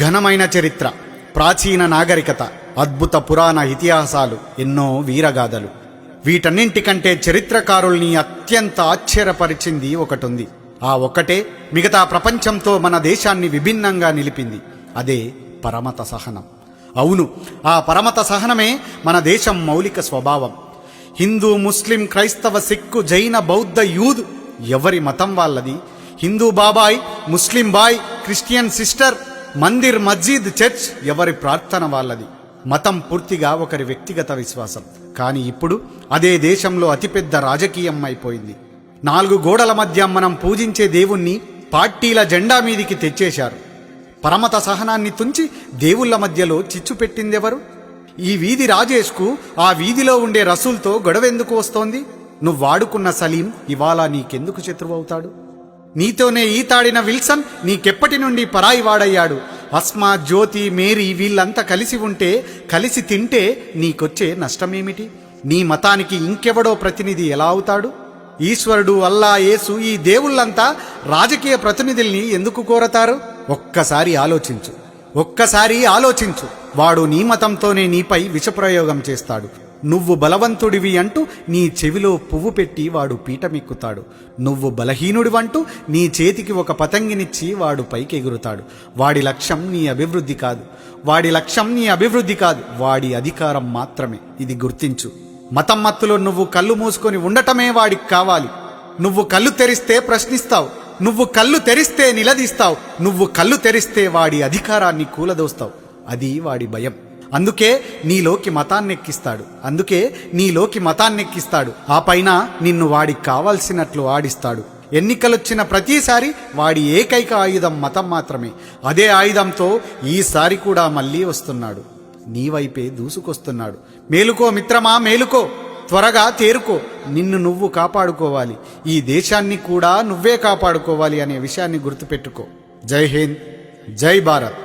ఘనమైన చరిత్ర, ప్రాచీన నాగరికత, అద్భుత పురాణ ఇతిహాసాలు, ఎన్నో వీరగాథలు. వీటన్నింటికంటే చరిత్రకారుల్ని అత్యంత ఆశ్చర్యపరిచింది ఒకటుంది. ఆ ఒక్కటే మిగతా ప్రపంచంతో మన దేశాన్ని విభిన్నంగా నిలిపింది. అదే పరమత సహనం. అవును, ఆ పరమత సహనమే మన దేశం మౌలిక స్వభావం. హిందూ, ముస్లిం, క్రైస్తవ, సిక్కు, జైన, బౌద్ధ, యూద్ ఎవరి మతం వాళ్ళది. హిందూ బాబాయ్, ముస్లిం బాయ్, క్రిస్టియన్ సిస్టర్, మందిర్, మస్జిద్, చర్చ్ ఎవరి ప్రార్థన వాళ్ళది. మతం పూర్తిగా ఒకరి వ్యక్తిగత విశ్వాసం. కానీ ఇప్పుడు అదే దేశంలో అతిపెద్ద రాజకీయం అయిపోయింది. 4 గోడల మధ్య మనం పూజించే దేవుణ్ణి పార్టీల జెండా మీదికి తెచ్చేశారు. పరమత సహనాన్ని తుంచి దేవుళ్ల మధ్యలో చిచ్చు పెట్టిందెవరు? ఈ వీధి రాజేష్కు ఆ వీధిలో ఉండే రసూల్తో గొడవెందుకు వస్తోంది? నువ్వు వాడుకున్న సలీం ఇవాళ నీకెందుకు శత్రువవుతాడు? నీతోనే ఈతాడిన విల్సన్ నీకెప్పటి నుండి పరాయి వాడయ్యాడు? అస్మా, జ్యోతి, మేరీ వీళ్ళంతా కలిసి ఉంటే, కలిసి తింటే నీకొచ్చే నష్టమేమిటి? నీ మతానికి ఇంకెవడో ప్రతినిధి ఎలా అవుతాడు? ఈశ్వరుడు, అల్లా, యేసు ఈ దేవుళ్ళంతా రాజకీయ ప్రతినిధుల్ని ఎందుకు కోరతారు? ఒక్కసారి ఆలోచించు. వాడు నీ మతంతోనే నీపై విషప్రయోగం చేస్తాడు. నువ్వు బలవంతుడివి అంటూ నీ చెవిలో పువ్వు పెట్టి వాడు పీఠమెక్కుతాడు. నువ్వు బలహీనుడివంటూ నీ చేతికి ఒక పతంగినిచ్చి వాడు పైకి ఎగురుతాడు. వాడి లక్ష్యం నీ అభివృద్ధి కాదు, వాడి అధికారం మాత్రమే. ఇది గుర్తించు. మతం మత్తులో నువ్వు కళ్ళు మూసుకొని ఉండటమే వాడికి కావాలి. నువ్వు కళ్ళు తెరిస్తే ప్రశ్నిస్తావు, నువ్వు కళ్ళు తెరిస్తే నిలదీస్తావు, నువ్వు కళ్ళు తెరిస్తే వాడి అధికారాన్ని కూలదోస్తావు. అది వాడి భయం. అందుకే నీలోకి మతాన్నెక్కిస్తాడు. ఆ పైన నిన్ను వాడికి కావాల్సినట్లు ఆడిస్తాడు. ఎన్నికలొచ్చిన ప్రతిసారి వాడి ఏకైక ఆయుధం మతం మాత్రమే. అదే ఆయుధంతో ఈసారి కూడా మళ్ళీ వస్తున్నాడు. నీ వైపే దూసుకొస్తున్నాడు. మేలుకో మిత్రమా, మేలుకో, త్వరగా తేరుకో. నిన్ను నువ్వు కాపాడుకోవాలి, ఈ దేశాన్ని కూడా నువ్వే కాపాడుకోవాలి అనే విషయాన్ని గుర్తుపెట్టుకో. జై హింద్, జై భారత్.